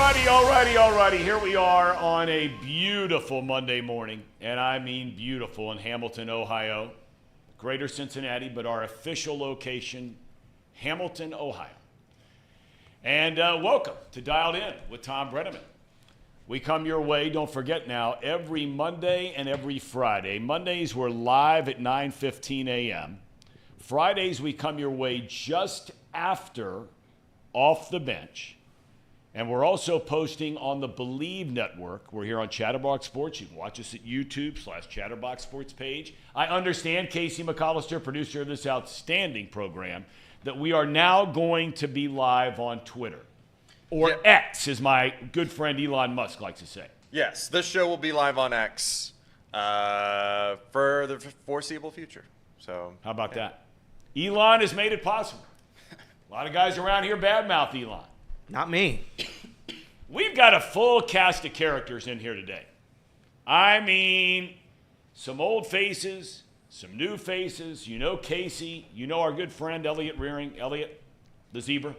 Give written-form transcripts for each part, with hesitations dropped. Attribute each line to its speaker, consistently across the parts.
Speaker 1: Alrighty. Here we are on a beautiful Monday morning, and I mean beautiful, in Hamilton, Ohio. Greater Cincinnati, but our official location, Hamilton, Ohio. And welcome to Dialed In with Tom Brenneman. We come your way, don't forget now, every Monday and every Friday. Mondays we're live at 9:15 a.m. Fridays we come your way just after Off the Bench. And we're also posting on the Believe Network. We're here on Chatterbox Sports. You can watch us at YouTube/Chatterbox Sports page. I understand, Casey McAllister, producer of this outstanding program, that we are now going to be live on Twitter. Or X, as my good friend Elon Musk likes to say.
Speaker 2: Yes, this show will be live on X for the foreseeable future. So
Speaker 1: how about that? Elon has made it possible. A lot of guys around here badmouth Elon.
Speaker 3: Not me.
Speaker 1: We've got a full cast of characters in here today. I mean, some old faces, some new faces. You know Casey. You know our good friend Elliot Rearing. Elliot, the zebra.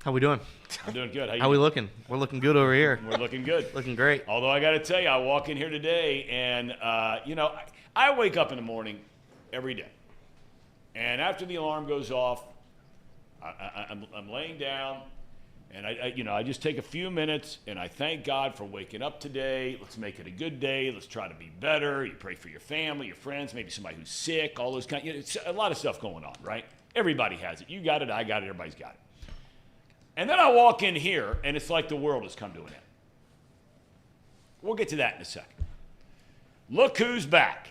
Speaker 3: How we doing?
Speaker 1: I'm doing good.
Speaker 3: How we looking? We're looking good over here.
Speaker 1: We're looking good.
Speaker 3: Looking great.
Speaker 1: Although I got to tell you, I walk in here today and, I wake up in the morning every day. And after the alarm goes off, I'm laying down. And I just take a few minutes and I thank God for waking up today. Let's make it a good day. Let's try to be better. You pray for your family, your friends, maybe somebody who's sick, all those kind. It's a lot of stuff going on, right? Everybody has it. You got it. I got it. Everybody's got it. And then I walk in here and it's like the world has come to an end. We'll get to that in a second. Look who's back.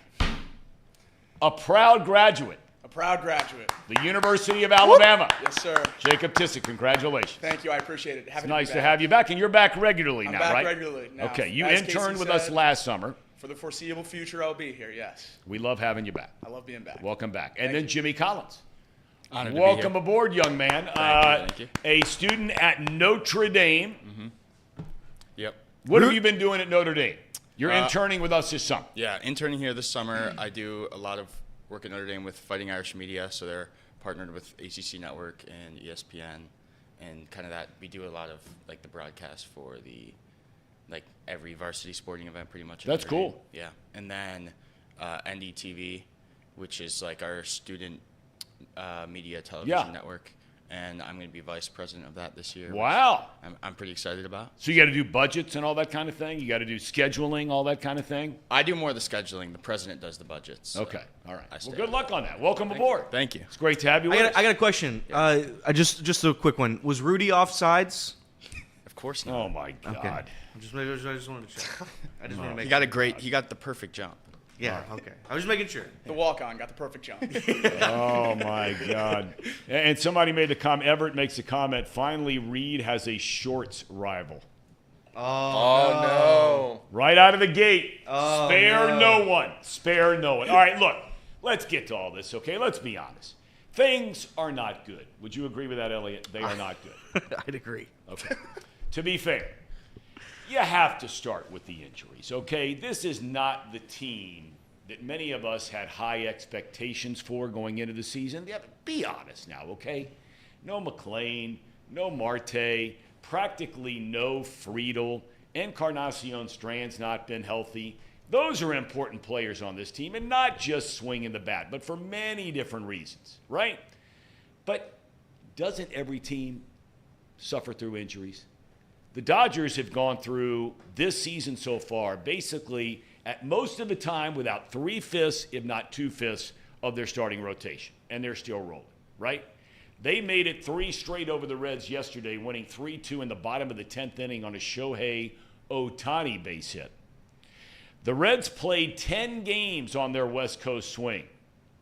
Speaker 1: A proud graduate.
Speaker 4: Proud graduate.
Speaker 1: The University of Alabama.
Speaker 4: Yes, sir.
Speaker 1: Jacob Tissick, congratulations.
Speaker 4: Thank you. I appreciate it.
Speaker 1: It's nice to have you back, and you're back regularly now,
Speaker 4: back
Speaker 1: right?
Speaker 4: regularly now.
Speaker 1: Okay, you
Speaker 4: As
Speaker 1: interned
Speaker 4: Casey
Speaker 1: with
Speaker 4: said,
Speaker 1: us last summer.
Speaker 4: For the foreseeable future, I'll be here, yes.
Speaker 1: We love having you back.
Speaker 4: I love being back.
Speaker 1: Welcome back. And then Jimmy Collins.
Speaker 5: Honored to
Speaker 1: Welcome
Speaker 5: be here.
Speaker 1: aboard, young man.
Speaker 5: Thank you.
Speaker 1: A student at Notre Dame.
Speaker 5: Mm-hmm. Yep.
Speaker 1: What have you been doing at Notre Dame? You're interning with us this summer.
Speaker 5: Yeah, interning here this summer. I do a lot of work at Notre Dame with Fighting Irish Media, so they're partnered with ACC Network and ESPN, and kind of that we do a lot of like the broadcast for the every varsity sporting event pretty much.
Speaker 1: That's cool.
Speaker 5: Dame. Yeah, and then NDTV, which is like our student media television network, and I'm going to be vice president of that this year.
Speaker 1: Wow.
Speaker 5: I'm pretty excited about.
Speaker 1: So you got to do budgets and all that kind of thing? You got to do scheduling, all that kind of thing?
Speaker 5: I do more of the scheduling. The president does the budgets. So
Speaker 1: okay. All right. Well, good luck on that. Welcome aboard.
Speaker 5: Thank you.
Speaker 1: It's great to have you with us.
Speaker 3: I got a question. I just a quick one. Was Rudy offsides?
Speaker 5: Of course not.
Speaker 1: Oh, my God.
Speaker 3: Okay. I just wanted to check. I just want to make
Speaker 5: He got the perfect jump.
Speaker 3: Yeah, okay. I was just making sure.
Speaker 4: The walk-on got the perfect jump.
Speaker 1: Oh, my God. And somebody made the comment, Everett makes a comment, finally Reed has a shorts rival.
Speaker 2: Oh, no.
Speaker 1: Right out of the gate.
Speaker 3: Oh,
Speaker 1: Spare no one. Spare no one. All right, look, let's get to all this, okay? Let's be honest. Things are not good. Would you agree with that, Elliot? They are not good.
Speaker 3: I'd agree.
Speaker 1: Okay. To be fair, you have to start with the injuries, okay? This is not the team that many of us had high expectations for going into the season. Yeah, be honest now, okay? No McLean, no Marte, practically no Friedel. Encarnacion Strand's not been healthy. Those are important players on this team, and not just swinging the bat, but for many different reasons, right? But doesn't every team suffer through injuries? The Dodgers have gone through this season so far basically at most of the time without 3/5, if not 2/5, of their starting rotation, and they're still rolling, right? They made it 3 straight over the Reds yesterday, winning 3-2 in the bottom of the 10th inning on a Shohei Ohtani base hit. The Reds played 10 games on their West Coast swing.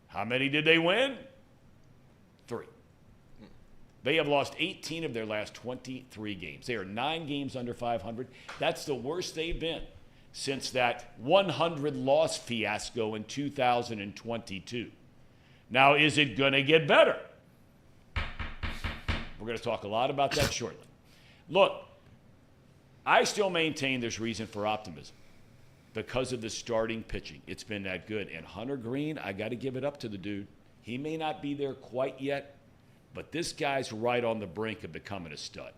Speaker 1: How many did they win? 3. They have lost 18 of their last 23 games. They are 9 games under 500. That's the worst they've been since that 100-loss fiasco in 2022. Now, is it going to get better? We're going to talk a lot about that shortly. Look, I still maintain there's reason for optimism because of the starting pitching. It's been that good. And Hunter Green, I got to give it up to the dude. He may not be there quite yet, but this guy's right on the brink of becoming a stud.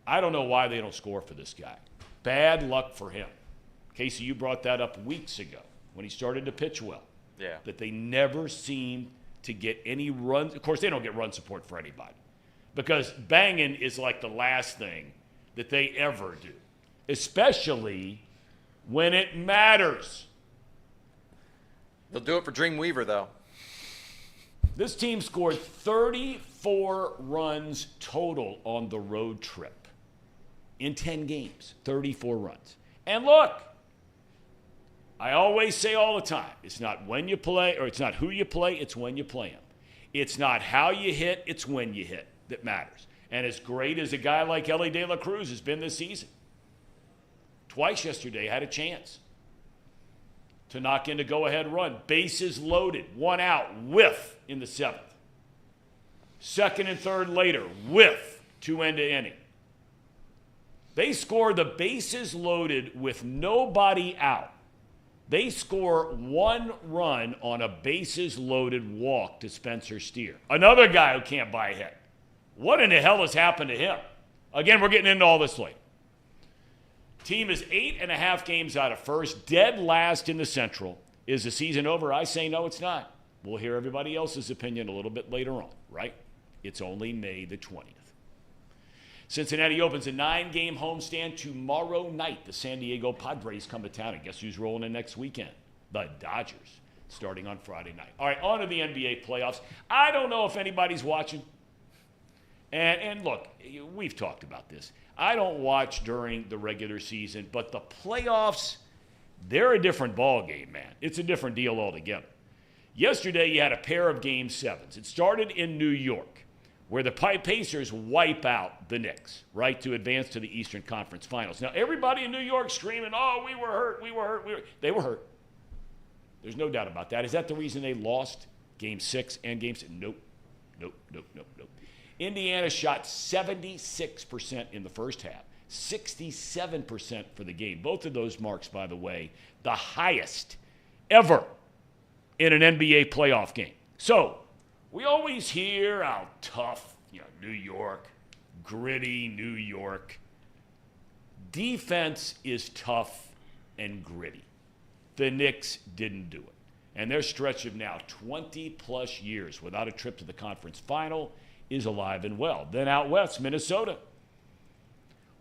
Speaker 1: I don't know why they don't score for this guy. Bad luck for him. Casey, you brought that up weeks ago when he started to pitch well.
Speaker 2: Yeah.
Speaker 1: That they never seem to get any runs. Of course, they don't get run support for anybody because banging is like the last thing that they ever do, especially when it matters.
Speaker 2: They'll do it for Dreamweaver, though.
Speaker 1: This team scored 34 runs total on the road trip in 10 games, 34 runs. And look, I always say all the time, it's not when you play, or it's not who you play, it's when you play them. It's not how you hit, it's when you hit that matters. And as great as a guy like Elly de la Cruz has been this season, twice yesterday had a chance to knock in a go-ahead run. Bases loaded, 1 out, whiff in the 7th. Second and third later, whiff, 2 end to inning. They score the bases loaded with nobody out. They score 1 run on a bases loaded walk to Spencer Steer. Another guy who can't buy a hit. What in the hell has happened to him? Again, we're getting into all this later. Team is 8.5 games out of first, dead last in the Central. Is the season over? I say no, it's not. We'll hear everybody else's opinion a little bit later on, right? It's only May the 20th. Cincinnati opens a 9-game homestand tomorrow night. The San Diego Padres come to town, and guess who's rolling in next weekend? The Dodgers, starting on Friday night. All right, on to the NBA playoffs. I don't know if anybody's watching. And look, we've talked about this. I don't watch during the regular season, but the playoffs, they're a different ball game, man. It's a different deal altogether. Yesterday, you had a pair of Game 7s. It started in New York, where the Pacers wipe out the Knicks, right, to advance to the Eastern Conference Finals. Now, everybody in New York screaming, oh, we were hurt. They were hurt. There's no doubt about that. Is that the reason they lost Game 6 and Game 7? Nope. Indiana shot 76% in the first half, 67% for the game. Both of those marks, by the way, the highest ever in an NBA playoff game. So we always hear how tough, New York, gritty New York. Defense is tough and gritty. The Knicks didn't do it. And their stretch of now 20-plus years without a trip to the conference final is alive and well. Then out west, Minnesota.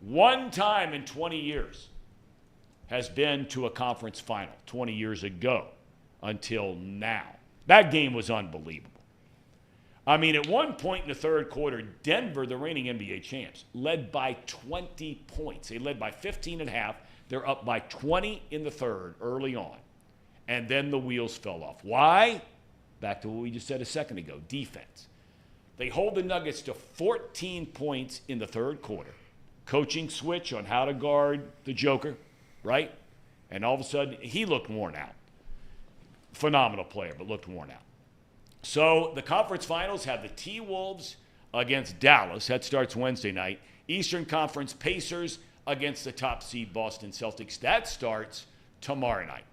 Speaker 1: 1 time in 20 years has been to a conference final, 20 years ago until now. That game was unbelievable. I mean, at one point in the third quarter, Denver, the reigning NBA champs, led by 20 points. They led by 15 and a half. They're up by 20 in the third early on. And then the wheels fell off. Why? Back to what we just said a second ago, defense. They hold the Nuggets to 14 points in the third quarter. Coaching switch on how to guard the Joker, right? And all of a sudden, he looked worn out. Phenomenal player, but looked worn out. So the conference finals have the T-Wolves against Dallas. That starts Wednesday night. Eastern Conference Pacers against the top seed Boston Celtics. That starts tomorrow night.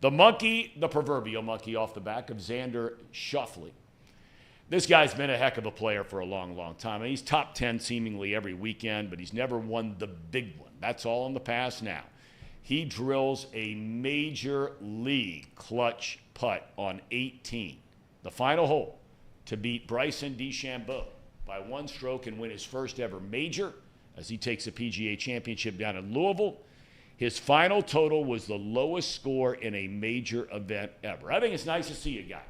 Speaker 1: The monkey, the proverbial monkey off the back of Xander Schauffele. This guy's been a heck of a player for a long, long time. I mean, he's top 10 seemingly every weekend, but he's never won the big one. That's all in the past now. He drills a major league clutch putt on 18, the final hole, to beat Bryson DeChambeau by 1 stroke and win his first ever major as he takes the PGA Championship down in Louisville. His final total was the lowest score in a major event ever. I think it's nice to see a guy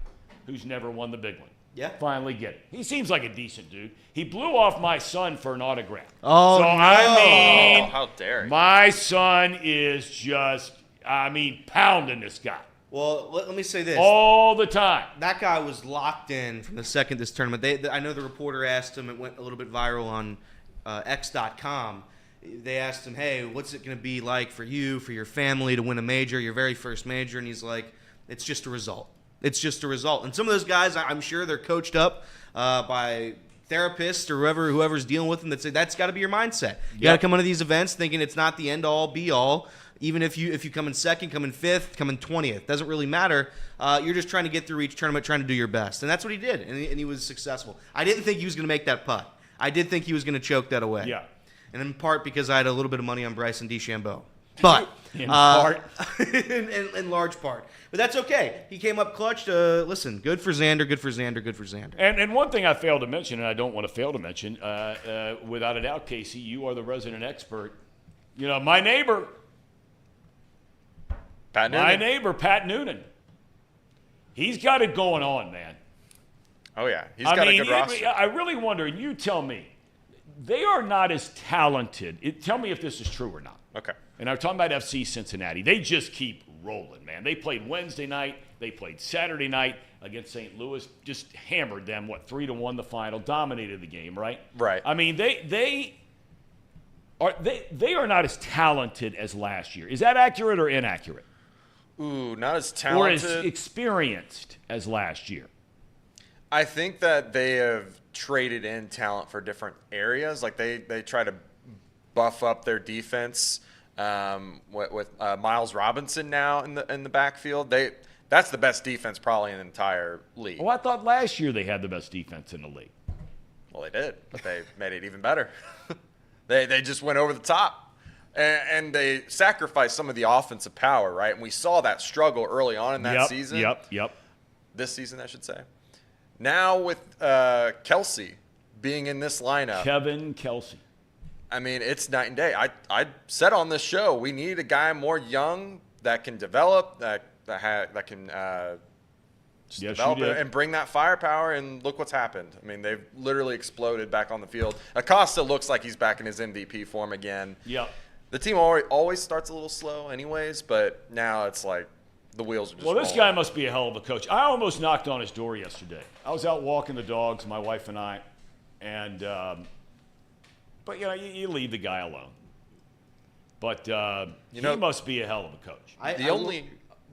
Speaker 1: who's never won the big one.
Speaker 3: Yeah.
Speaker 1: Finally get it. He seems like a decent dude. He blew off my son for an autograph.
Speaker 3: Oh,
Speaker 1: so,
Speaker 3: no.
Speaker 1: I mean,
Speaker 2: how dare he?
Speaker 1: My son is just, pounding this guy.
Speaker 3: Well, let me say this.
Speaker 1: All the time.
Speaker 3: That guy was locked in from the second this tournament. I know the reporter asked him, it went a little bit viral on X.com. They asked him, hey, what's it going to be like for you, for your family to win a major, your very first major? And he's like, it's just a result. It's just a result. And some of those guys, I'm sure they're coached up by therapists or whoever's dealing with them that say that's got to be your mindset. You got to come into these events thinking it's not the end-all, be-all. Even if you come in second, come in fifth, come in 20th. Doesn't really matter. You're just trying to get through each tournament, trying to do your best. And that's what he did, and he was successful. I didn't think he was going to make that putt. I did think he was going to choke that away.
Speaker 1: Yeah.
Speaker 3: and in part because I had a little bit of money on Bryson DeChambeau. But
Speaker 1: In part.
Speaker 3: in large part. But that's okay. He came up clutch. Listen, good for Xander, good for Xander, good for Xander.
Speaker 1: And one thing I failed to mention, and I don't want to fail to mention, without a doubt, Casey, you are the resident expert. You know, my neighbor,
Speaker 2: Pat
Speaker 1: Noonan. He's got it going on, man.
Speaker 2: Oh, yeah. He's got a good roster.
Speaker 1: I really wonder, and you tell me, they are not as talented. Tell me if this is true or not.
Speaker 2: Okay.
Speaker 1: And I'm talking about FC Cincinnati. They just keep rolling, man. They played Wednesday night. They played Saturday night against St. Louis. Just hammered them, 3-1 the final. Dominated the game, right?
Speaker 2: Right.
Speaker 1: I mean, they are not as talented as last year. Is that accurate or inaccurate?
Speaker 2: Ooh, not as
Speaker 1: Or
Speaker 2: talented.
Speaker 1: as experienced as last year?
Speaker 2: I think that they have traded in talent for different areas. Like they try to buff up their defense with Miles Robinson now in the backfield. That's the best defense probably in the entire league.
Speaker 1: Oh, I thought last year they had the best defense in the league.
Speaker 2: Well, they did, but they made it even better. They just went over the top. And they sacrificed some of the offensive power, right? And we saw that struggle early on in that season.
Speaker 1: Yep.
Speaker 2: This season, I should say. Now with Kelsey being in this lineup.
Speaker 1: Kevin Kelsey.
Speaker 2: I mean, it's night and day. I said on this show, we need a guy more young that can develop, that can develop and bring that firepower, and look what's happened. I mean, they've literally exploded back on the field. Acosta looks like he's back in his MVP form again.
Speaker 1: Yep.
Speaker 2: The team always starts a little slow anyways, but now it's like the wheels are just
Speaker 1: Well, this
Speaker 2: rolling.
Speaker 1: guy must be a hell of a coach. I almost knocked on his door yesterday. I was out walking the dogs, my wife and I, and but you leave the guy alone. But he must be a hell of a coach.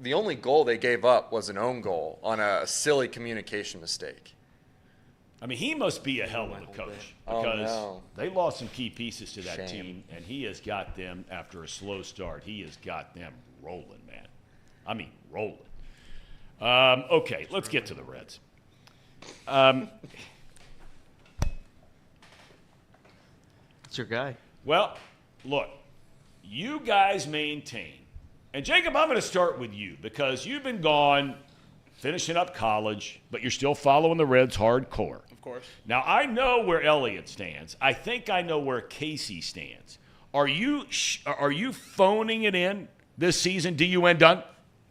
Speaker 2: The only goal they gave up was an own goal on a silly communication mistake.
Speaker 1: I mean, he must be a hell of a coach because they lost some key pieces to that team, and he has got them, after a slow start, he has got them rolling, man. I mean, rolling. Okay, let's get to the Reds.
Speaker 3: It's your guy.
Speaker 1: Well, look, you guys maintain, and Jacob, I'm going to start with you because you've been gone, finishing up college, but you're still following the Reds hardcore.
Speaker 4: Of course.
Speaker 1: Now, I know where Elliott stands. I think I know where Casey stands. Are you phoning it in this season? DUN done?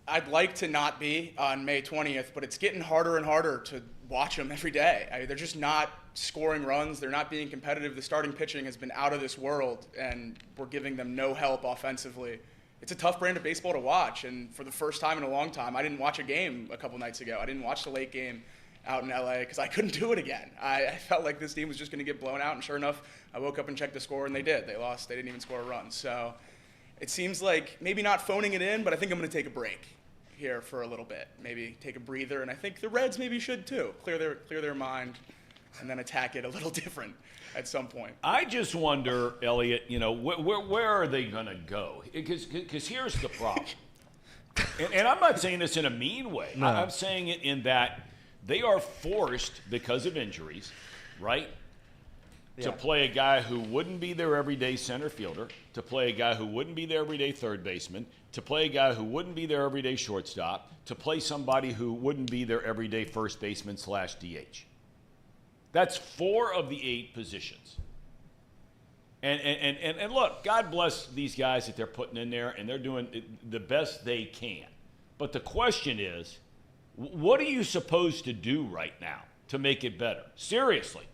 Speaker 4: I'd like to not be on May 20th, but it's getting harder and harder to watch them every day. They're just not scoring runs. They're not being competitive. The starting pitching has been out of this world, and we're giving them no help offensively. It's a tough brand of baseball to watch, and for the first time in a long time, I didn't watch a game a couple nights ago. I didn't watch the late game out in LA because I couldn't do it again. I felt like this team was just going to get blown out, and sure enough, I woke up and checked the score, and they did. They lost. They didn't even score a run. So it seems like maybe not phoning it in, but I think I'm going to take a break here for a little bit. Maybe take a breather, and I think the Reds maybe should too. Clear their mind and then attack it a little different at some point.
Speaker 1: I just wonder, Elliot, where are they going to go? Because here's the problem. and I'm not saying this in a mean way.
Speaker 3: No.
Speaker 1: I'm saying it in that they are forced, because of injuries, right, to play a guy who wouldn't be their everyday center fielder, to play a guy who wouldn't be their everyday third baseman, to play a guy who wouldn't be their everyday shortstop, to play somebody who wouldn't be their everyday first baseman / DH. That's 4 of the 8 positions. And look, God bless these guys that they're putting in there, and they're doing the best they can. But the question is, what are you supposed to do right now to make it better? Seriously.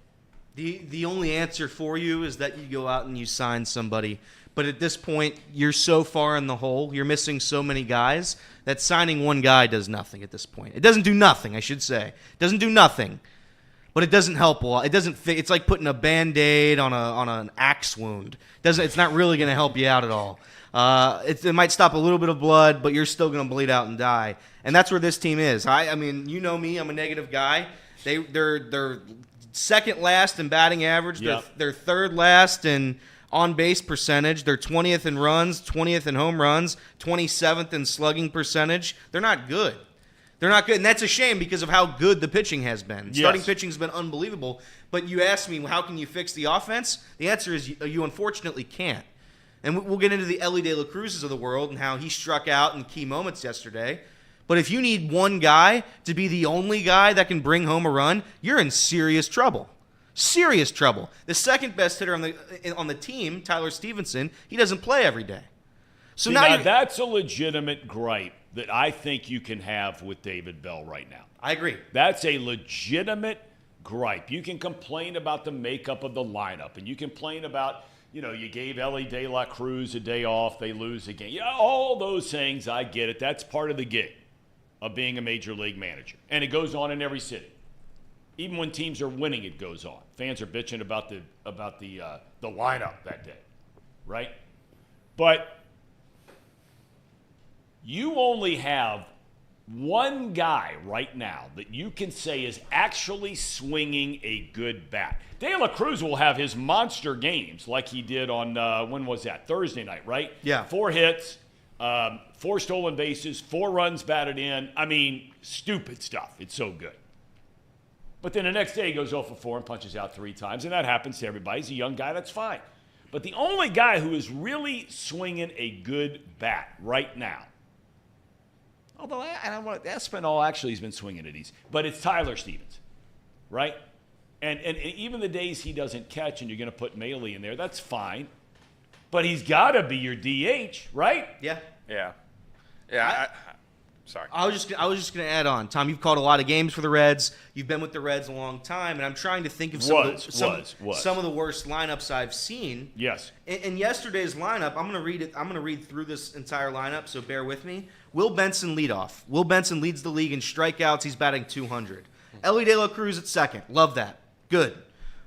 Speaker 3: The only answer for you is that you go out and you sign somebody. But at this point, you're so far in the hole, you're missing so many guys, that signing one guy does nothing at this point. It doesn't do nothing, I should say. It doesn't do nothing. But it doesn't help a lot. It doesn't fit. It's like putting a Band-Aid on an axe wound. It's not really going to help you out at all. It might stop a little bit of blood, but you're still going to bleed out and die. And that's where this team is. I mean, you know me. I'm a negative guy. They're second last in batting average.
Speaker 1: Yep.
Speaker 3: They're third last in on-base percentage. They're 20th in runs, 20th in home runs, 27th in slugging percentage. They're not good. They're not good, and that's a shame because of how good the pitching has been.
Speaker 1: Yes.
Speaker 3: Starting pitching has been unbelievable. But you asked me, how can you fix the offense? The answer is you unfortunately can't. And we'll get into the Elly De La Cruzes of the world and how he struck out in key moments yesterday. But if you need one guy to be the only guy that can bring home a run, you're in serious trouble. Serious trouble. The second best hitter on the team, Tyler Stevenson, he doesn't play every day. So now
Speaker 1: that's a legitimate gripe that I think you can have with David Bell right now.
Speaker 3: I agree.
Speaker 1: That's a legitimate gripe. You can complain about the makeup of the lineup, and you complain about, you gave Elly De La Cruz a day off, they lose again. Yeah, all those things, I get it. That's part of the gig of being a major league manager. And it goes on in every city. Even when teams are winning, it goes on. Fans are bitching about the lineup that day, right? But you only have one guy right now that you can say is actually swinging a good bat. De La Cruz will have his monster games like he did on, when was that? Thursday night, right?
Speaker 3: Yeah.
Speaker 1: 4 hits, 4 stolen bases, 4 runs batted in. I mean, stupid stuff. It's so good. But then the next day he goes 0 for 4 and punches out 3 times, and that happens to everybody. He's a young guy, that's fine. But the only guy who is really swinging a good bat right now, although Espinal actually has been swinging it easy, but it's Tyler Stevens, right? And even the days he doesn't catch and you're going to put Maley in there, that's fine. But he's got to be your DH, right?
Speaker 3: Yeah.
Speaker 2: Yeah. Sorry.
Speaker 3: I was just going to add on. Tom, you've called a lot of games for the Reds. You've been with the Reds a long time, and I'm trying to think of some of the worst lineups I've seen.
Speaker 1: Yes.
Speaker 3: In yesterday's lineup, I'm going to read it. I'm going to read through this entire lineup, so bear with me. Will Benson leadoff. Will Benson leads the league in strikeouts. He's batting 200. Elly De La Cruz at second. Love that. Good.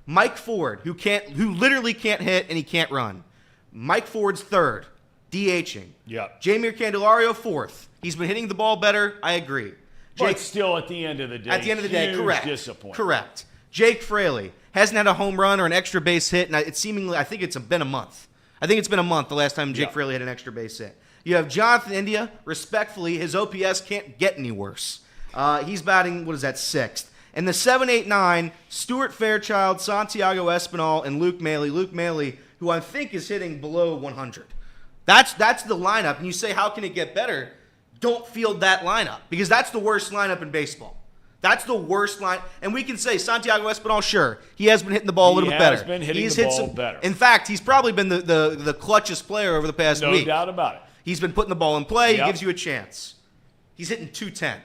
Speaker 3: Mike Ford, who literally can't hit and he can't run. Mike Ford's third, DHing.
Speaker 1: Yeah.
Speaker 3: Jamir Candelario fourth. He's been hitting the ball better. I agree.
Speaker 1: But still, at the end of the day,
Speaker 3: correct.
Speaker 1: Disappointment.
Speaker 3: Correct. Jake Fraley hasn't had a home run or an extra base hit, and I think it's been a month. I think it's been a month the last time Jake Fraley had an extra base hit. You have Jonathan India. Respectfully, his OPS can't get any worse. He's batting, sixth. And the 7-8-9, Stuart Fairchild, Santiago Espinal, and Luke Maley. Luke Maley, who I think is hitting below 100. That's the lineup. And you say, how can it get better? Don't field that lineup, because that's the worst lineup in baseball. That's the worst line. And we can say Santiago Espinal, sure, he has been hitting the ball a little bit better.
Speaker 1: He has been hitting the ball better.
Speaker 3: In fact, he's probably been the clutchest player over the past week.
Speaker 1: No doubt about it.
Speaker 3: He's been putting the ball in play. He gives you a chance. He's hitting 210.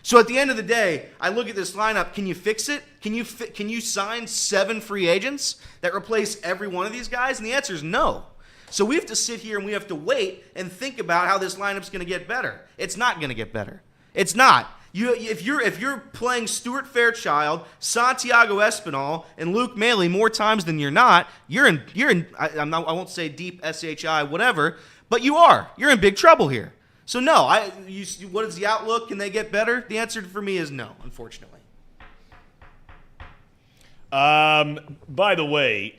Speaker 3: So at the end of the day, I look at this lineup. Can you fix it? Can you sign 7 free agents that replace every one of these guys? And the answer is no. So we have to sit here and we have to wait and think about how this lineup's going to get better. It's not going to get better. It's not. If you're playing Stuart Fairchild, Santiago Espinal, and Luke Maley more times than you're not, you're in. I won't say deep SHI whatever, but you are. You're in big trouble here. So no. What is the outlook? Can they get better? The answer for me is no, unfortunately.
Speaker 1: By the way,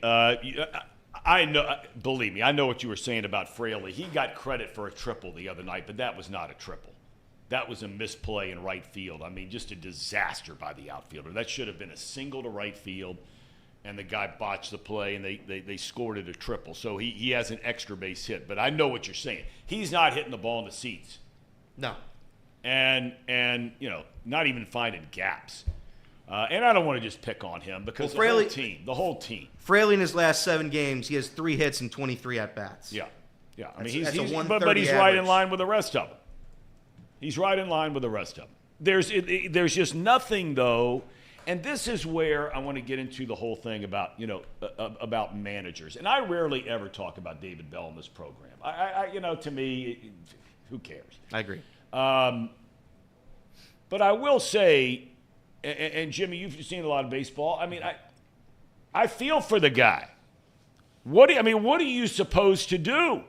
Speaker 1: I know. Believe me, I know what you were saying about Fraley. He got credit for a triple the other night, but that was not a triple. That was a misplay in right field. I mean, just a disaster by the outfielder. That should have been a single to right field, and the guy botched the play, and they scored it a triple. So he has an extra base hit. But I know what you're saying. He's not hitting the ball in the seats.
Speaker 3: No.
Speaker 1: And not even finding gaps. And I don't want to just pick on him because the whole team.
Speaker 3: Fraley in his last 7 games, he has 3 hits and 23 at-bats.
Speaker 1: Yeah. I mean,
Speaker 3: that's
Speaker 1: he's
Speaker 3: a
Speaker 1: but he's
Speaker 3: 130
Speaker 1: right in
Speaker 3: average.
Speaker 1: line with the rest of them. He's right in line with the rest of them. There's just nothing, though, and this is where I want to get into the whole thing about managers. And I rarely ever talk about David Bell in this program. To me, who cares?
Speaker 3: I agree.
Speaker 1: But I will say, and Jimmy, you've seen a lot of baseball. I mean, I feel for the guy. What are you supposed to do?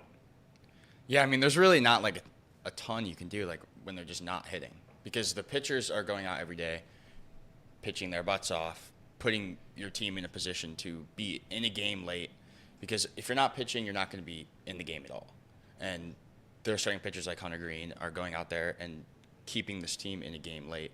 Speaker 5: Yeah, I mean, there's really not like a ton you can do like when they're just not hitting, because the pitchers are going out every day, pitching their butts off, putting your team in a position to be in a game late, because if you're not pitching, you're not going to be in the game at all. And their starting pitchers like Hunter Green are going out there and keeping this team in a game late,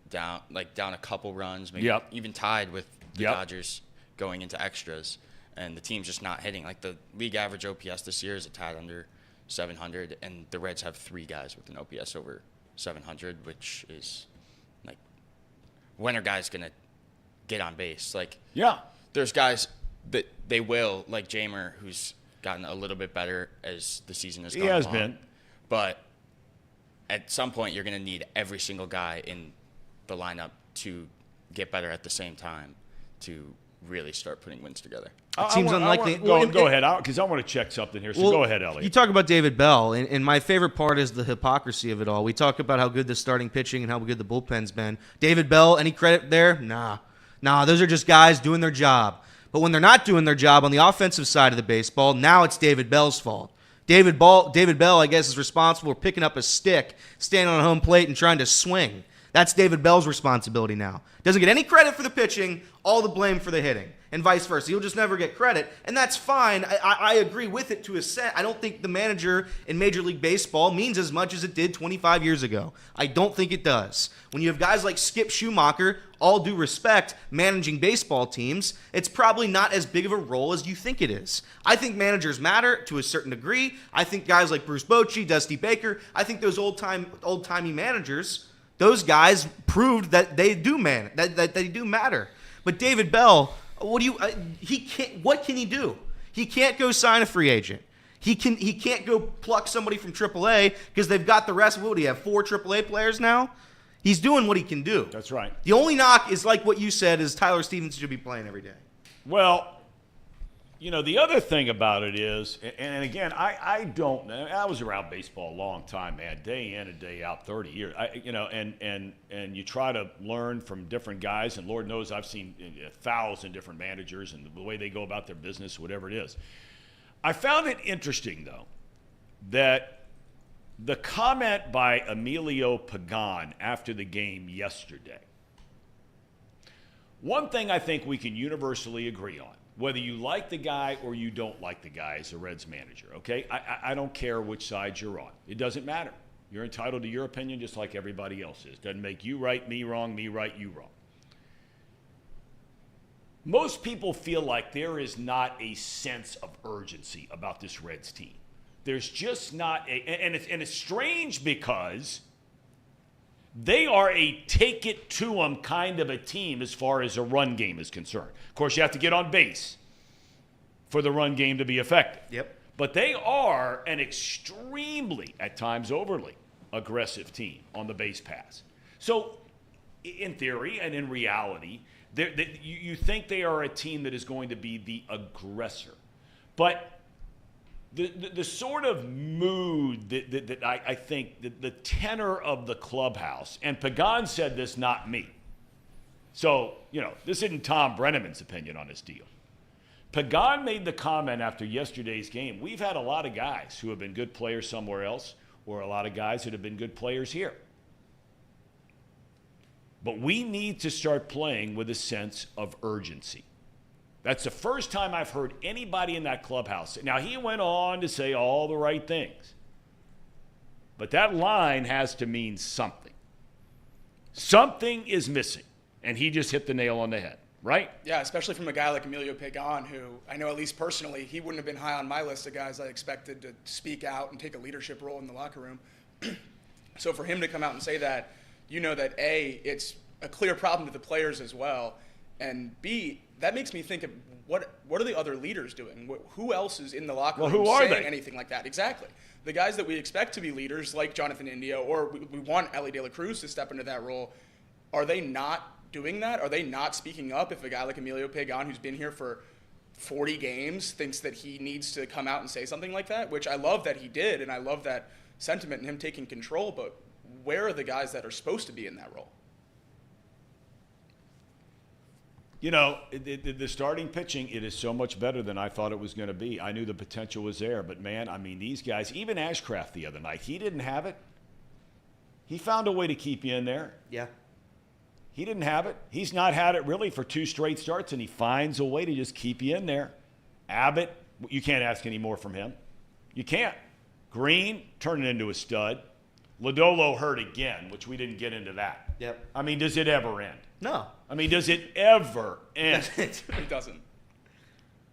Speaker 5: down a couple runs, maybe
Speaker 1: Yep.
Speaker 5: even tied with the
Speaker 1: Yep.
Speaker 5: Dodgers going into extras, and the team's just not hitting. Like the league average OPS this year is a tad under 700, and the Reds have 3 guys with an OPS over 700, which is like, when are guys gonna get on base? Like,
Speaker 1: Yeah.
Speaker 5: there's guys that they will, like Jamer, who's gotten a little bit better as the season has gone
Speaker 1: He has
Speaker 5: along.
Speaker 1: been.
Speaker 5: But at some point, you're going to need every single guy in the lineup to get better at the same time to really start putting wins together.
Speaker 3: It seems unlikely.
Speaker 1: Go ahead, because I want to check something here. So go ahead, Elly.
Speaker 3: You talk about David Bell, and my favorite part is the hypocrisy of it all. We talk about how good the starting pitching and how good the bullpen's been. David Bell, any credit there? Nah, those are just guys doing their job. But when they're not doing their job on the offensive side of the baseball, now it's David Bell's fault. David Bell, I guess, is responsible for picking up a stick, standing on a home plate, and trying to swing. That's David Bell's responsibility now. Doesn't get any credit for the pitching, all the blame for the hitting, and vice versa. He'll just never get credit, and that's fine. I agree with it to a set. I don't think the manager in Major League Baseball means as much as it did 25 years ago. I don't think it does. When you have guys like Skip Schumacher, all due respect, managing baseball teams, it's probably not as big of a role as you think it is. I think managers matter to a certain degree. I think guys like Bruce Bochy, Dusty Baker, I think those old-timey managers, those guys proved that they do that they do matter. But David Bell, what can he do? He can't go sign a free agent. He can't go pluck somebody from AAA because they've got the rest. What do you have? 4 AAA players now? He's doing what he can do.
Speaker 1: That's right.
Speaker 3: The only knock is like what you said is Tyler Stevenson should be playing every day.
Speaker 1: Well, the other thing about it is, and again, I was around baseball a long time, man, day in and day out, 30 years. And you try to learn from different guys, and Lord knows I've seen 1,000 different managers and the way they go about their business, whatever it is. I found it interesting, though, that the comment by Emilio Pagan after the game yesterday, one thing I think we can universally agree on, whether you like the guy or you don't like the guy as a Reds manager, okay? I don't care which side you're on. It doesn't matter. You're entitled to your opinion just like everybody else is. Doesn't make you right, me wrong, me right, you wrong. Most people feel like there is not a sense of urgency about this Reds team. There's just not and it's strange because they are a take-it-to-them kind of a team as far as a run game is concerned. Of course, you have to get on base for the run game to be effective.
Speaker 3: Yep.
Speaker 1: But they are an extremely, at times overly, aggressive team on the base pass. So, in theory and in reality, you think they are a team that is going to be the aggressor. But the sort of mood that I think the tenor of the clubhouse, and Pagan said this, not me. So, this isn't Tom Brenneman's opinion on this deal. Pagan made the comment after yesterday's game, we've had a lot of guys who have been good players somewhere else, or a lot of guys that have been good players here. But we need to start playing with a sense of urgency. That's the first time I've heard anybody in that clubhouse. Now, he went on to say all the right things. But that line has to mean something. Something is missing. And he just hit the nail on the head, right?
Speaker 4: Yeah, especially from a guy like Emilio Pagan, who I know, at least personally, he wouldn't have been high on my list of guys I expected to speak out and take a leadership role in the locker room. So for him to come out and say that, that A, it's a clear problem to the players as well, and B, that makes me think of what are the other leaders doing? Who else is in the locker room saying anything like that? Exactly. The guys that we expect to be leaders, like Jonathan India, or we want Elly De La Cruz to step into that role, are they not doing that? Are they not speaking up if a guy like Emilio Pagan, who's been here for 40 games, thinks that he needs to come out and say something like that? Which I love that he did, and I love that sentiment and him taking control, but where are the guys that are supposed to be in that role?
Speaker 1: The starting pitching, it is so much better than I thought it was going to be. I knew the potential was there, but man, these guys, even Ashcraft the other night, he didn't have it. He found a way to keep you in there.
Speaker 3: Yeah.
Speaker 1: He didn't have it. He's not had it really for 2 straight starts, and he finds a way to just keep you in there. Abbott, you can't ask any more from him. You can't. Green, turning into a stud. Lodolo hurt again, which we didn't get into that.
Speaker 3: Yep.
Speaker 1: I mean, does it ever end?
Speaker 3: No.
Speaker 1: I mean, does it ever end?
Speaker 4: It doesn't.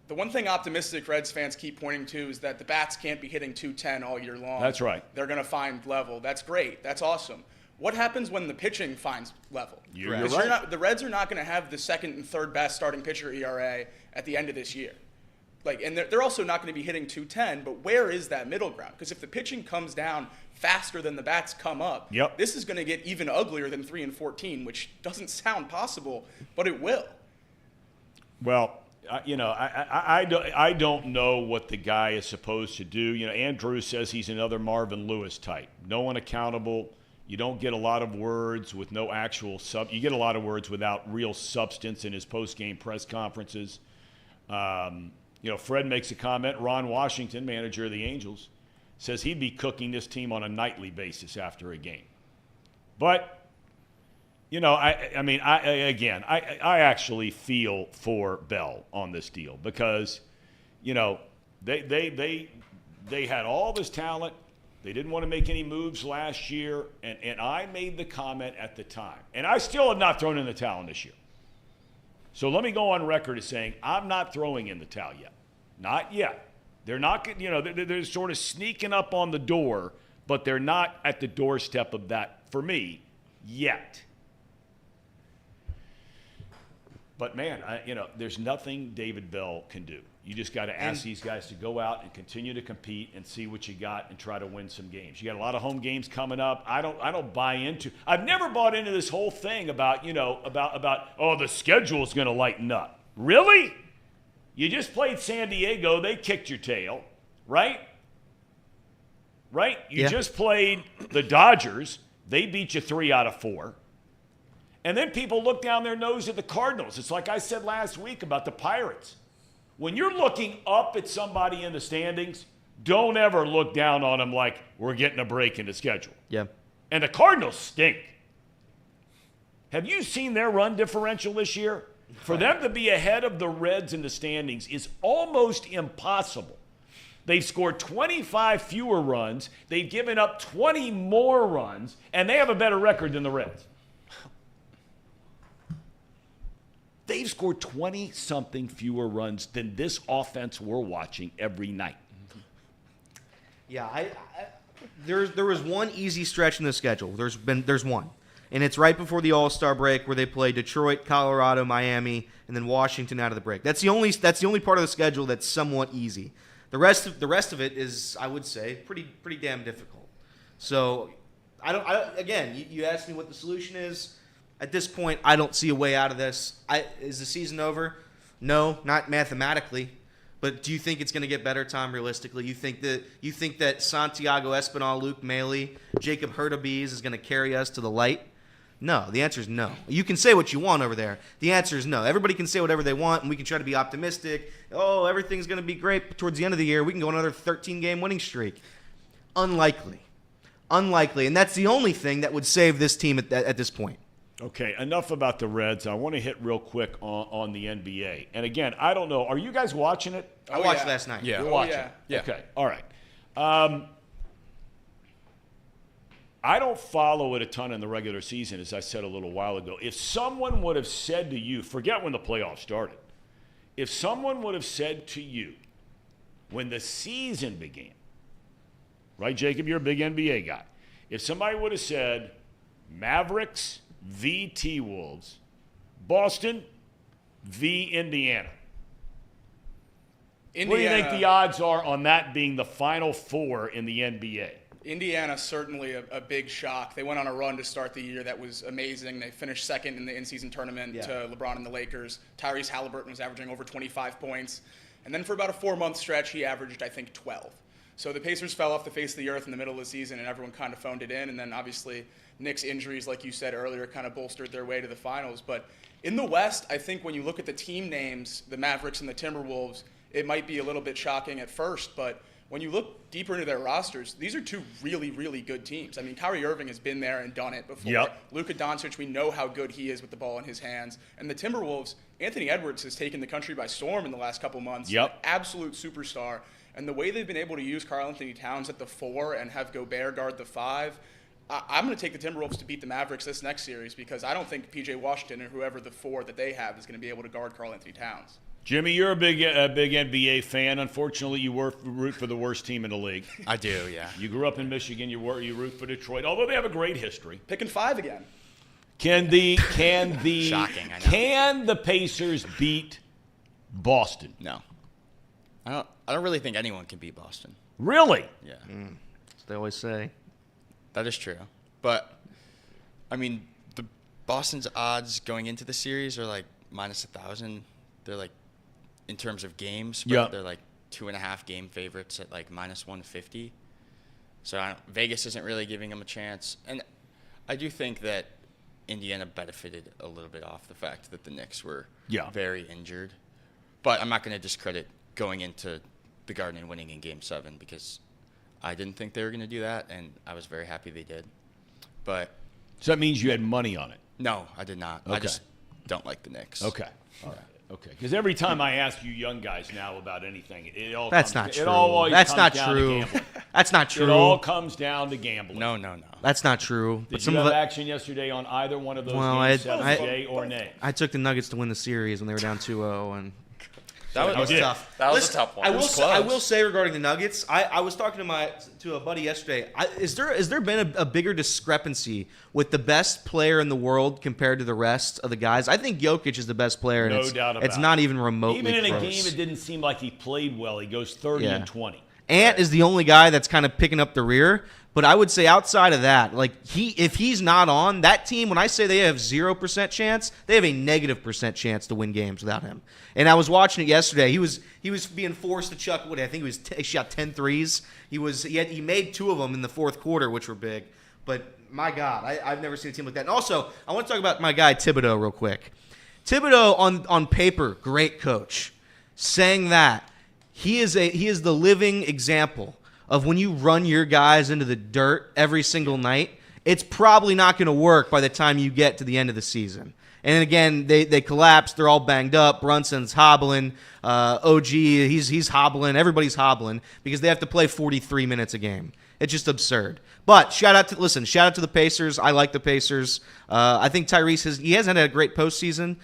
Speaker 4: The one thing optimistic Reds fans keep pointing to is that the bats can't be hitting 210 all year long.
Speaker 1: That's right.
Speaker 4: They're going to find level. That's great. That's awesome. What happens when the pitching finds level?
Speaker 1: You're
Speaker 4: right. The Reds are not going to have the second and third best starting pitcher ERA at the end of this year. And they're also not going to be hitting 210, but where is that middle ground? Because if the pitching comes down faster than the bats come up, this is going to get even uglier than 3-14, which doesn't sound possible, but it will.
Speaker 1: Well, I don't know what the guy is supposed to do. Andrew says he's another Marvin Lewis type. No one accountable. You don't get a lot of words with no actual you get a lot of words without real substance in his post-game press conferences. Fred makes a comment. Ron Washington, manager of the Angels, says he'd be cooking this team on a nightly basis after a game. But I actually feel for Bell on this deal because, they had all this talent. They didn't want to make any moves last year, and I made the comment at the time. And I still have not thrown in the towel this year. So let me go on record as saying I'm not throwing in the towel yet. Not yet. They're not, they're sort of sneaking up on the door, but they're not at the doorstep of that, for me, yet. But, man, there's nothing David Bell can do. You just got to ask these guys to go out and continue to compete and see what you got and try to win some games. You got a lot of home games coming up. I don't buy into. I've never bought into this whole thing about the schedule's going to lighten up. Really? You just played San Diego. They kicked your tail, right? Right? You just played the Dodgers. They beat you 3 out of 4. And then people look down their nose at the Cardinals. It's like I said last week about the Pirates. When you're looking up at somebody in the standings, don't ever look down on them like we're getting a break in the schedule.
Speaker 3: Yeah.
Speaker 1: And the Cardinals stink. Have you seen their run differential this year? For them to be ahead of the Reds in the standings is almost impossible. They've scored 25 fewer runs. They've given up 20 more runs, and they have a better record than the Reds. They've scored 20-something fewer runs than this offense we're watching every night.
Speaker 3: Yeah, there was one easy stretch in the schedule. There's one, and it's right before the All-Star break where they play Detroit, Colorado, Miami, and then Washington out of the break. That's the only part of the schedule that's somewhat easy. The rest of it is, I would say, pretty damn difficult. So, again, you asked me what the solution is. At this point, I don't see a way out of this. Is the season over? No, not mathematically. But do you think it's going to get better, Tom, realistically? You think that Santiago Espinal, Luke Maile, Jacob Hurtubise is going to carry us to the light? No. The answer is no. You can say what you want over there. The answer is no. Everybody can say whatever they want, and we can try to be optimistic. Oh, everything's going to be great. But towards the end of the year, we can go on another 13-game winning streak. Unlikely. And that's the only thing that would save this team at this point.
Speaker 1: Okay, enough about the Reds. I want to hit real quick on the NBA. And again, I don't know. Are you guys watching it?
Speaker 3: I watched last night.
Speaker 5: Yeah.
Speaker 1: You're watching?
Speaker 4: Yeah.
Speaker 1: Okay, all right. I don't follow it a ton in the regular season, as I said a little while ago. If someone would have said to you, forget when the playoffs started, if someone would have said to you when the season began, right, Jacob, you're a big NBA guy. If somebody would have said Mavericks v. T-Wolves, Boston v. Indiana. What do you think the odds are on that being the Final Four in the NBA?
Speaker 4: Indiana, certainly a big shock. They went on a run to start the year that was amazing. They finished second in the in-season tournament to LeBron and the Lakers. Tyrese Halliburton was averaging over 25 points. And then for about a 4-month stretch, he averaged, I think, 12. So the Pacers fell off the face of the earth in the middle of the season, and everyone kind of phoned it in. And then obviously Knicks' injuries, like you said earlier, kind of bolstered their way to the finals. But in the West, I think when you look at the team names, the Mavericks and the Timberwolves, it might be a little bit shocking at first. But when you look deeper into their rosters, these are two really, really good teams. I mean, Kyrie Irving has been there and done it before.
Speaker 1: Yep.
Speaker 4: Luka Doncic, we know how good he is with the ball in his hands. And the Timberwolves, Anthony Edwards has taken the country by storm in the last couple months.
Speaker 1: Yep.
Speaker 4: Absolute superstar. And the way they've been able to use Karl Anthony Towns at the 4 and have Gobert guard the 5, I'm going to take the Timberwolves to beat the Mavericks this next series because I don't think P.J. Washington or whoever the 4 that they have is going to be able to guard Karl-Anthony Towns.
Speaker 1: Jimmy, you're a big NBA fan. Unfortunately, you root for the worst team in the league.
Speaker 5: I do, yeah.
Speaker 1: You grew up in Michigan. You root for Detroit, although they have a great history.
Speaker 4: Picking 5 again.
Speaker 1: Can the
Speaker 5: Shocking, I know.
Speaker 1: Can the Pacers beat Boston?
Speaker 5: No. I don't really think anyone can beat Boston.
Speaker 1: Really?
Speaker 5: Yeah.
Speaker 3: That's what they always say.
Speaker 5: That is true. But, I mean, the Boston's odds going into the series are like minus 1,000. They're like, in terms of games, but they're like 2.5 game favorites at like minus 150. So Vegas isn't really giving them a chance. And I do think that Indiana benefited a little bit off the fact that the Knicks were very injured. But I'm not going to discredit going into the Garden and winning in Game 7 because I didn't think they were going to do that, and I was very happy they did. But
Speaker 1: So that means you had money on it.
Speaker 5: no, I did not.
Speaker 1: Okay.
Speaker 5: I just don't like the Knicks.
Speaker 1: Okay. All right. Okay. Because every time I ask you young guys now about anything,
Speaker 3: That's
Speaker 1: comes,
Speaker 3: not
Speaker 1: it
Speaker 3: true.
Speaker 1: always
Speaker 3: That's
Speaker 1: comes
Speaker 3: not
Speaker 1: down to
Speaker 3: true.
Speaker 1: gambling.
Speaker 3: That's not
Speaker 1: It all
Speaker 3: true.
Speaker 1: comes down to gambling.
Speaker 5: No, no, no.
Speaker 3: That's not true.
Speaker 1: Did you have action yesterday on either one of those
Speaker 3: Well,
Speaker 1: games,
Speaker 3: I-
Speaker 1: yay or nay?
Speaker 3: I took the Nuggets to win the series when they were down 2-0, and
Speaker 2: That was
Speaker 1: did.
Speaker 3: tough.
Speaker 2: That was
Speaker 3: Listen,
Speaker 2: a tough one.
Speaker 3: I
Speaker 2: It
Speaker 3: will
Speaker 2: was
Speaker 3: say, I
Speaker 2: close.
Speaker 3: will say regarding the Nuggets, I was talking to a buddy yesterday. Is there been a bigger discrepancy with the best player in the world compared to the rest of the guys? I think Jokic is the best player, and
Speaker 1: No
Speaker 3: it's,
Speaker 1: doubt about
Speaker 3: it's
Speaker 1: it.
Speaker 3: not even remotely
Speaker 1: Even in a
Speaker 3: close.
Speaker 1: game, it didn't seem like he played well. He goes 30 and 20.
Speaker 3: Ant is the only guy that's kind of picking up the rear. But I would say outside of that, like if he's not on that team, when I say they have 0% chance, they have a -% chance to win games without him. And I was watching it yesterday. He was being forced to chuck. What I think he shot 10 threes. He made 2 of them in the fourth quarter, which were big. But my God, I've never seen a team like that. And also, I want to talk about my guy Thibodeau real quick. Thibodeau on paper, great coach. Saying that he is the living example of when you run your guys into the dirt every single night, it's probably not going to work by the time you get to the end of the season. And again, they collapse. They're all banged up. Brunson's hobbling. OG, he's hobbling. Everybody's hobbling because they have to play 43 minutes a game. It's just absurd. But shout out to the Pacers. I like the Pacers. I think Tyrese hasn't had a great postseason.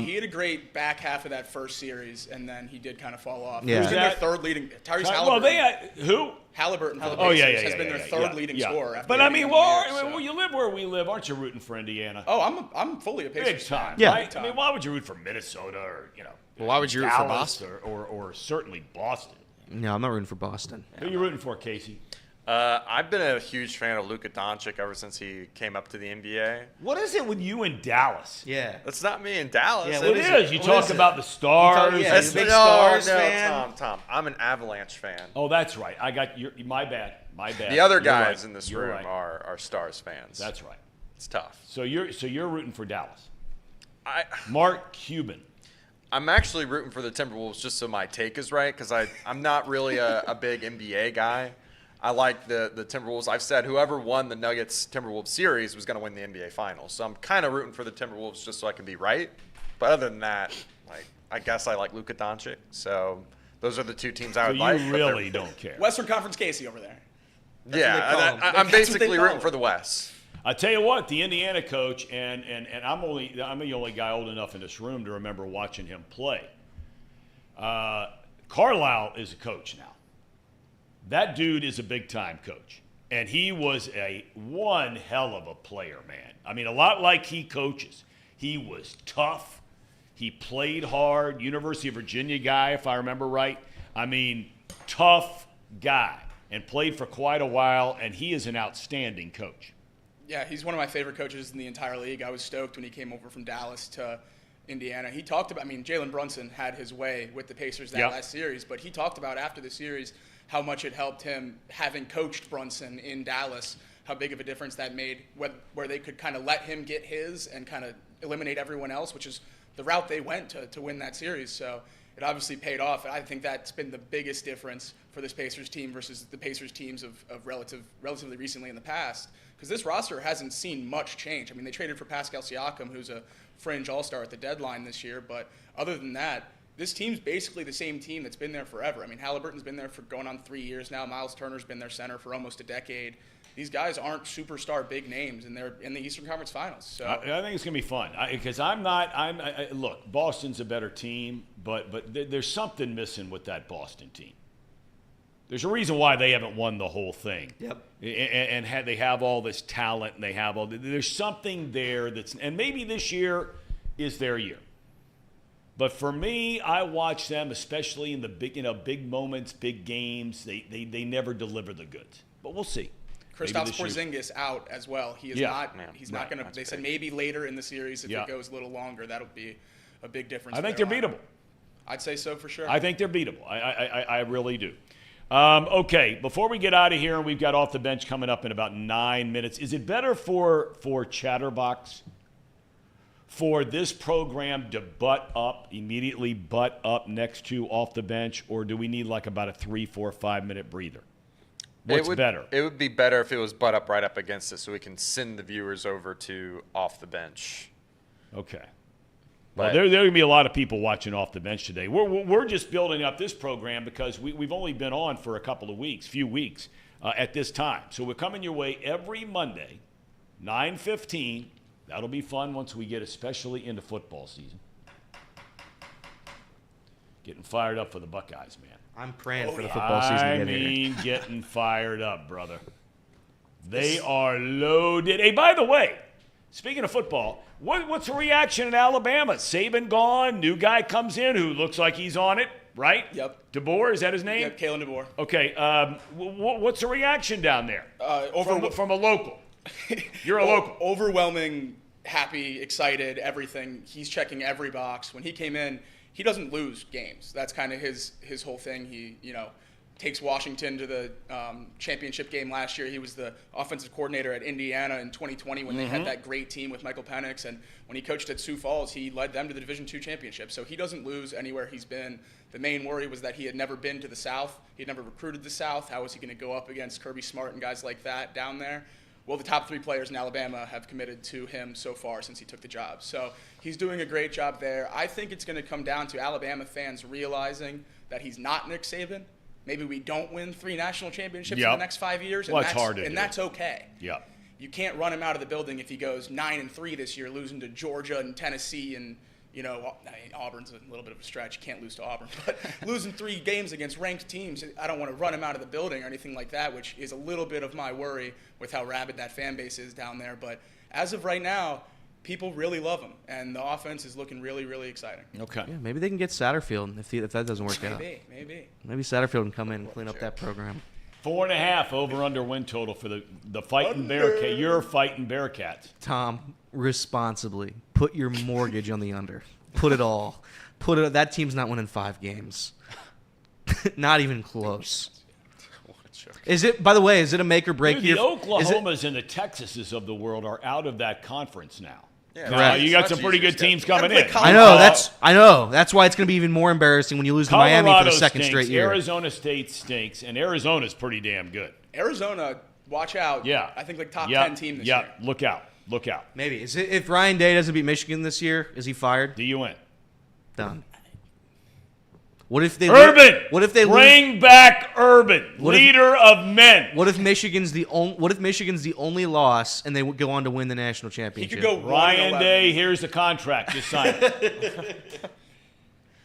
Speaker 4: He had a great back half of that first series, and then he did kind of fall off.
Speaker 3: Yeah.
Speaker 4: He was been their
Speaker 1: That-
Speaker 4: third leading. Tyrese
Speaker 1: Well,
Speaker 4: Halliburton.
Speaker 1: they had who?
Speaker 4: Halliburton for the
Speaker 1: Oh,
Speaker 4: Pacers
Speaker 1: yeah,
Speaker 4: has been their third leading
Speaker 1: yeah.
Speaker 4: scorer. After
Speaker 1: But I
Speaker 4: leading
Speaker 1: mean,
Speaker 4: them all year, so.
Speaker 1: well, you live where we live. Aren't you rooting for Indiana?
Speaker 4: Oh, I'm fully a Pacers
Speaker 1: Big time.
Speaker 4: fan.
Speaker 3: Yeah.
Speaker 1: Right? I mean, why would you root for Minnesota or
Speaker 5: Well, why would you root for
Speaker 1: Dallas
Speaker 5: Boston?
Speaker 1: or certainly Boston?
Speaker 3: No, I'm not rooting for Boston.
Speaker 1: Who are you rooting for, Casey?
Speaker 2: I've been a huge fan of Luka Doncic ever since he came up to the NBA.
Speaker 1: What is it with you in Dallas?
Speaker 3: Yeah.
Speaker 2: That's not me in Dallas.
Speaker 3: Yeah,
Speaker 1: It
Speaker 3: what
Speaker 1: is. You
Speaker 3: What
Speaker 1: talk
Speaker 3: is it?
Speaker 1: about the stars.
Speaker 3: yeah,
Speaker 2: That's-
Speaker 3: big
Speaker 2: no,
Speaker 3: Stars
Speaker 2: no,
Speaker 3: fan.
Speaker 2: Tom. I'm an Avalanche fan.
Speaker 1: Oh, that's right. I got my bad. My bad.
Speaker 2: The other
Speaker 1: You're
Speaker 2: guys
Speaker 1: right.
Speaker 2: in this
Speaker 1: You're
Speaker 2: room
Speaker 1: right.
Speaker 2: are Stars fans.
Speaker 1: That's right.
Speaker 2: It's tough.
Speaker 1: So you're rooting for Dallas.
Speaker 2: I
Speaker 1: Mark Cuban.
Speaker 2: I'm actually rooting for the Timberwolves just so my take is right because I'm not really a big NBA guy. I like the Timberwolves. I've said whoever won the Nuggets-Timberwolves series was going to win the NBA Finals. So I'm kind of rooting for the Timberwolves just so I can be right. But other than that, I guess I like Luka Doncic. So those are the 2 teams I
Speaker 1: So
Speaker 2: would
Speaker 1: you
Speaker 2: like. but they're-
Speaker 1: really don't care.
Speaker 4: Western Conference Casey over there.
Speaker 3: what they call
Speaker 2: Yeah,
Speaker 3: them.
Speaker 2: I'm
Speaker 4: That's what
Speaker 2: basically
Speaker 4: they call
Speaker 2: rooting
Speaker 4: them.
Speaker 2: for the West.
Speaker 1: I tell you what, the Indiana coach, and I'm the only guy old enough in this room to remember watching him play. Carlisle is a coach now. That dude is a big-time coach. And he was one hell of a player, man. I mean, a lot like he coaches. He was tough. He played hard. University of Virginia guy, if I remember right. I mean, tough guy. And played for quite a while, and he is an outstanding coach.
Speaker 4: Yeah, he's one of my favorite coaches in the entire league. I was stoked when he came over from Dallas to Indiana. He talked about, Jalen Brunson had his way with the Pacers that last series, but he talked about after the series how much it helped him having coached Brunson in Dallas, how big of a difference that made, where they could kind of let him get his and kind of eliminate everyone else, which is the route they went to win that series. So it obviously paid off. And I think that's been the biggest difference for this Pacers team versus the Pacers teams of relatively recently in the past. Because this roster hasn't seen much change. I mean, they traded for Pascal Siakam, who's a fringe all-star at the deadline this year. But other than that, this team's basically the same team that's been there forever. I mean, Halliburton's been there for going on 3 years now. Miles Turner's been their center for almost a decade. these guys aren't superstar big names, and they're in the Eastern Conference Finals. So
Speaker 1: I think it's going to be fun because look, Boston's a better team, but there's something missing with that Boston team. There's a reason why they haven't won the whole thing.
Speaker 3: Yep.
Speaker 1: And they have all this talent, and there's something there and maybe this year is their year. But for me, I watch them, especially in the big moments, big games. They never deliver the goods. But we'll see.
Speaker 4: Kristaps Porzingis out as well. He is not. He's not going to. They said maybe later in the series if it goes a little longer, that'll be a big difference.
Speaker 1: I think they're beatable.
Speaker 4: I'd say so for sure.
Speaker 1: I think they're beatable. I really do. Okay, before we get out of here, and we've got Off the Bench coming up in about 9 minutes, is it better for Chatterbox for this program to immediately butt up next to Off the Bench, or do we need like about a 3, 4, 5 minute breather? What's better?
Speaker 2: It would be better if it was butt up right up against it so we can send the viewers over to Off the Bench.
Speaker 1: Okay. Well, there are going to be a lot of people watching Off the Bench today. We're just building up this program because we've only been on for a few weeks at this time. So we're coming your way every Monday, 9:15. That'll be fun once we get especially into football season. Getting fired up for the Buckeyes, man.
Speaker 3: I'm praying for the football season to get here.
Speaker 1: Getting fired up, brother. They are loaded. Hey, by the way, speaking of football, what's the reaction in Alabama? Saban gone, new guy comes in who looks like he's on it, right?
Speaker 4: Yep.
Speaker 1: DeBoer, is that his name?
Speaker 4: Yep, Kalen DeBoer.
Speaker 1: Okay, what's the reaction down there from a local? You're a local.
Speaker 4: Overwhelming, happy, excited, everything. He's checking every box. When he came in, he doesn't lose games. That's kind of his whole thing. He, takes Washington to the championship game last year. He was the offensive coordinator at Indiana in 2020 when they had that great team with Michael Penix. And when he coached at Sioux Falls, he led them to the Division II championship. So he doesn't lose anywhere he's been. The main worry was that he had never been to the South. He had never recruited the South. How was he going to go up against Kirby Smart and guys like that down there? Well, the top 3 players in Alabama have committed to him so far since he took the job. So he's doing a great job there. I think it's going to come down to Alabama fans realizing that he's not Nick Saban. Maybe we don't win 3 national championships in the next 5 years, and that's okay.
Speaker 1: Yeah.
Speaker 4: You can't run him out of the building if he goes 9-3 this year, losing to Georgia and Tennessee, and Auburn's a little bit of a stretch. You can't lose to Auburn, but losing 3 games against ranked teams, I don't want to run him out of the building or anything like that, which is a little bit of my worry with how rabid that fan base is down there. But as of right now, people really love him, and the offense is looking really, really exciting.
Speaker 1: Okay.
Speaker 3: Yeah, maybe they can get Satterfield if that doesn't work out.
Speaker 4: Maybe
Speaker 3: Satterfield can come in and clean up that program.
Speaker 1: 4.5 over/under win total for the fighting Bearcat. You're fighting Bearcats.
Speaker 3: Tom, responsibly, put your mortgage on the under. Put it all. That team's not winning 5 games. Not even close. Is it? By the way, is it a make or break
Speaker 1: year?
Speaker 3: The
Speaker 1: Oklahomas and the Texases of the world are out of that conference now.
Speaker 2: Yeah,
Speaker 1: you got some pretty good teams coming in.
Speaker 3: I know. That's why it's going to be even more embarrassing when you lose to Miami for the second straight year.
Speaker 1: Arizona State stinks, and Arizona's pretty damn good.
Speaker 4: Arizona, watch out.
Speaker 1: Yeah.
Speaker 4: I think top 10 team this year.
Speaker 1: Look out.
Speaker 3: Maybe. If Ryan Day doesn't beat Michigan this year, is he fired?
Speaker 1: D-U-N.
Speaker 3: Done. What if they
Speaker 1: bring back Urban, leader of men?
Speaker 3: What if Michigan's the only loss and they go on to win the national championship?
Speaker 4: He could go
Speaker 1: Ryan Day. Here's the contract. Just sign it.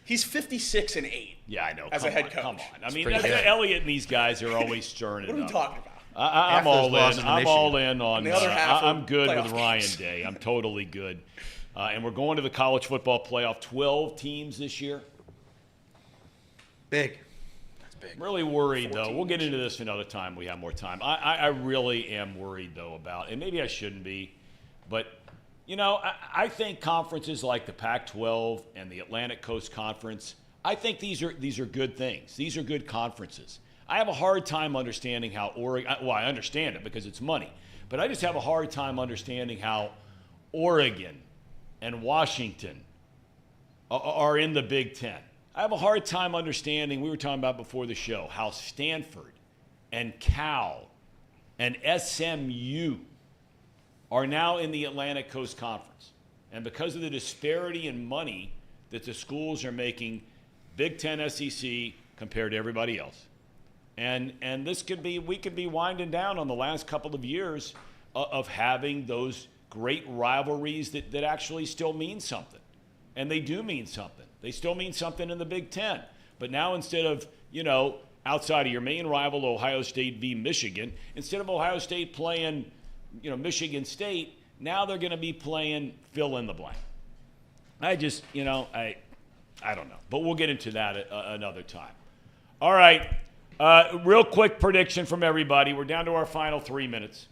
Speaker 4: He's 56-8.
Speaker 1: Yeah, I know.
Speaker 4: As a head coach.
Speaker 1: Come on. I mean, Elliott and these guys are always stirring it up.
Speaker 4: What are we talking about?
Speaker 1: I'm all in on.
Speaker 4: The other half
Speaker 1: I'm good with Ryan
Speaker 4: games.
Speaker 1: Day. I'm totally good. And we're going to the college football playoff. 12 teams this year.
Speaker 3: Big.
Speaker 2: That's big.
Speaker 1: I'm really worried, though. We'll get into this another time. We have more time. I really am worried, though, about, and maybe I shouldn't be, but, I think conferences like the Pac-12 and the Atlantic Coast Conference, I think these are good things. These are good conferences. I have a hard time understanding how Oregon, well, I understand it because it's money, but I just have a hard time understanding how Oregon and Washington are in the Big Ten. I have a hard time understanding, we were talking about before the show, how Stanford and Cal and SMU are now in the Atlantic Coast Conference. And because of the disparity in money that the schools are making, Big Ten, SEC, compared to everybody else, And we could be winding down on the last couple of years of having those great rivalries that actually still mean something. And they do mean something. They still mean something in the Big Ten. But now instead of, outside of your main rival, Ohio State v. Michigan, instead of Ohio State playing, Michigan State, now they're going to be playing fill in the blank. I just, I don't know. But we'll get into that another time. All right. Real quick prediction from everybody. We're down to our final 3 minutes.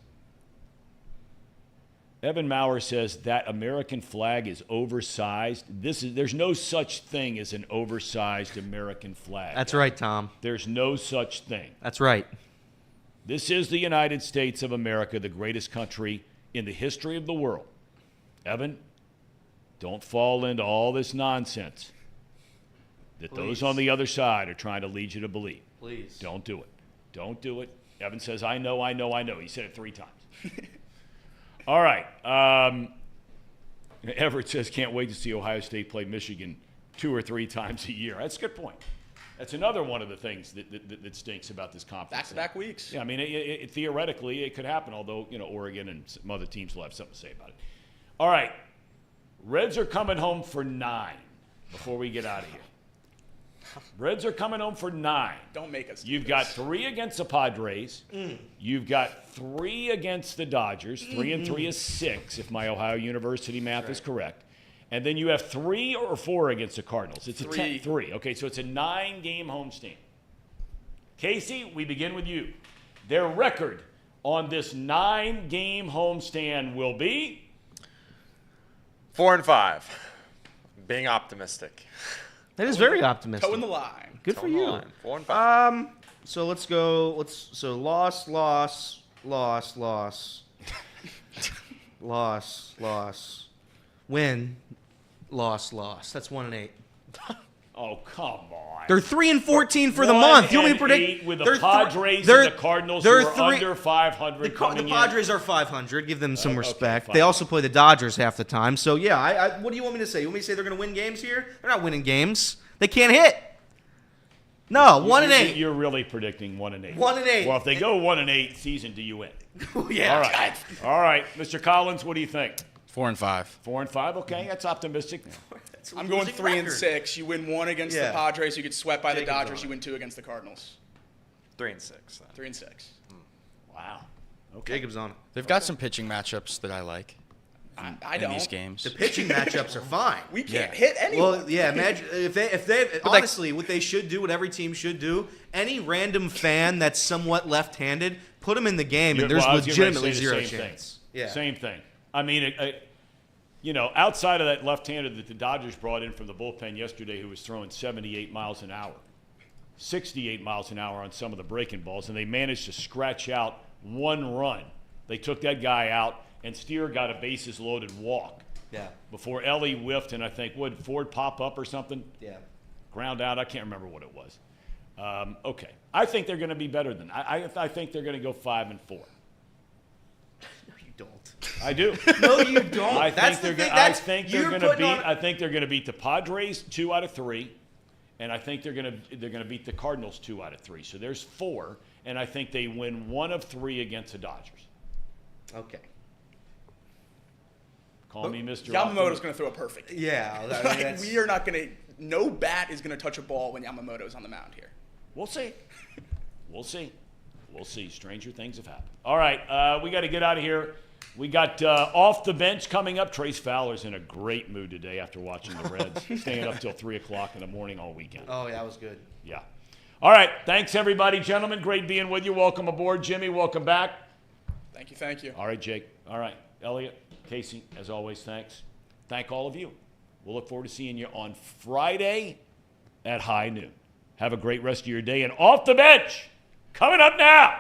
Speaker 1: Evan Maurer says that American flag is oversized. There's no such thing as an oversized American flag.
Speaker 3: That's right, Tom.
Speaker 1: There's no such thing.
Speaker 3: That's right.
Speaker 1: This is the United States of America, the greatest country in the history of the world. Evan, don't fall into all this nonsense that those on the other side are trying to lead you to believe.
Speaker 3: Please.
Speaker 1: Don't do it. Don't do it. Evan says, I know. He said it 3 times. All right. Everett says, can't wait to see Ohio State play Michigan 2 or 3 times a year. That's a good point. That's another one of the things that stinks about this conference.
Speaker 4: Back-to-back weeks.
Speaker 1: Yeah, I mean, theoretically, it could happen, although, Oregon and some other teams will have something to say about it. All right. Reds are coming home for 9 before we get out of here. Reds are coming home for 9.
Speaker 4: Don't make us.
Speaker 1: You've got 3 against the Padres. You've got 3 against the Dodgers. 3 and 3 is 6, if my Ohio University math is correct. And then you have 3 or 4 against the Cardinals. It's a 10-3. Okay, so it's a 9-game homestand. Casey, we begin with you. Their record on this 9-game homestand will be
Speaker 2: 4-5. Being optimistic.
Speaker 3: That is very optimistic.
Speaker 4: Toe in the line.
Speaker 3: Good for you.
Speaker 2: 4-5.
Speaker 3: So let's go. So loss, win, loss. That's 1-8.
Speaker 1: Oh, come on.
Speaker 3: They're 3-14 for the month. You want me to predict?
Speaker 1: With the Padres and the Cardinals who are under 500
Speaker 3: The Padres are 500. Give them some respect. They also play the Dodgers half the time. So, yeah, what do you want me to say? You want me to say they're going to win games here? They're not winning games. They can't hit. No, 1-8.
Speaker 1: You're really predicting 1-8.
Speaker 3: 1-8.
Speaker 1: Well, if they go 1-8 season, do you win?
Speaker 3: Yeah.
Speaker 1: All right. Mr. Collins, what do you think?
Speaker 5: 4-5.
Speaker 1: 4-5. Okay, that's optimistic.
Speaker 4: I'm going 3-6. You win 1 against the Padres, you get swept by the
Speaker 3: Jacob's
Speaker 4: Dodgers. You win 2 against the Cardinals.
Speaker 2: 3-6.
Speaker 4: 3-6.
Speaker 1: Wow. Okay.
Speaker 3: Jacob's on it.
Speaker 5: They've got some pitching matchups that I like
Speaker 4: I
Speaker 5: in
Speaker 4: don't.
Speaker 5: these games.
Speaker 3: The pitching matchups are fine.
Speaker 4: We can't hit anyone.
Speaker 3: Well, yeah, imagine if they honestly, what they should do, what every team should do, any random fan that's somewhat left-handed, put them in the game, and there's legitimately zero chance. Yeah.
Speaker 1: Same thing. I mean, outside of that left-hander that the Dodgers brought in from the bullpen yesterday who was throwing 78 miles an hour, 68 miles an hour on some of the breaking balls, and they managed to scratch out 1 run. They took that guy out, and Steer got a bases-loaded walk.
Speaker 3: Yeah.
Speaker 1: Before Elly whiffed, and I think, would Ford pop up or something?
Speaker 3: Yeah.
Speaker 1: Ground out. I can't remember what it was. Okay. I think they're going to be better than that. I think they're going to go 5-4.
Speaker 3: No, you don't.
Speaker 1: I do.
Speaker 3: No, you don't.
Speaker 1: I think they're going to beat the Padres 2 out of 3, and I think they're going to beat the Cardinals 2 out of 3. So there's 4, and I think they win 1 of 3 against the Dodgers.
Speaker 3: Okay.
Speaker 1: Call me Mr.
Speaker 4: Yamamoto's going to throw a perfect.
Speaker 3: Yeah.
Speaker 4: We are not going to. No bat is going to touch a ball when Yamamoto's on the mound here.
Speaker 1: We'll see. We'll see. Stranger things have happened. All right, we got to get out of here. We got off the bench coming up. Trace Fowler's in a great mood today after watching the Reds, staying up till 3 o'clock in the morning all weekend.
Speaker 3: Oh, yeah, that was good.
Speaker 1: Yeah. All right, thanks, everybody. Gentlemen, great being with you. Welcome aboard. Jimmy, welcome back.
Speaker 4: Thank you.
Speaker 1: All right, Jake. All right, Elliot, Casey, as always, thanks. Thank all of you. We'll look forward to seeing you on Friday at high noon. Have a great rest of your day. And off the bench, coming up now.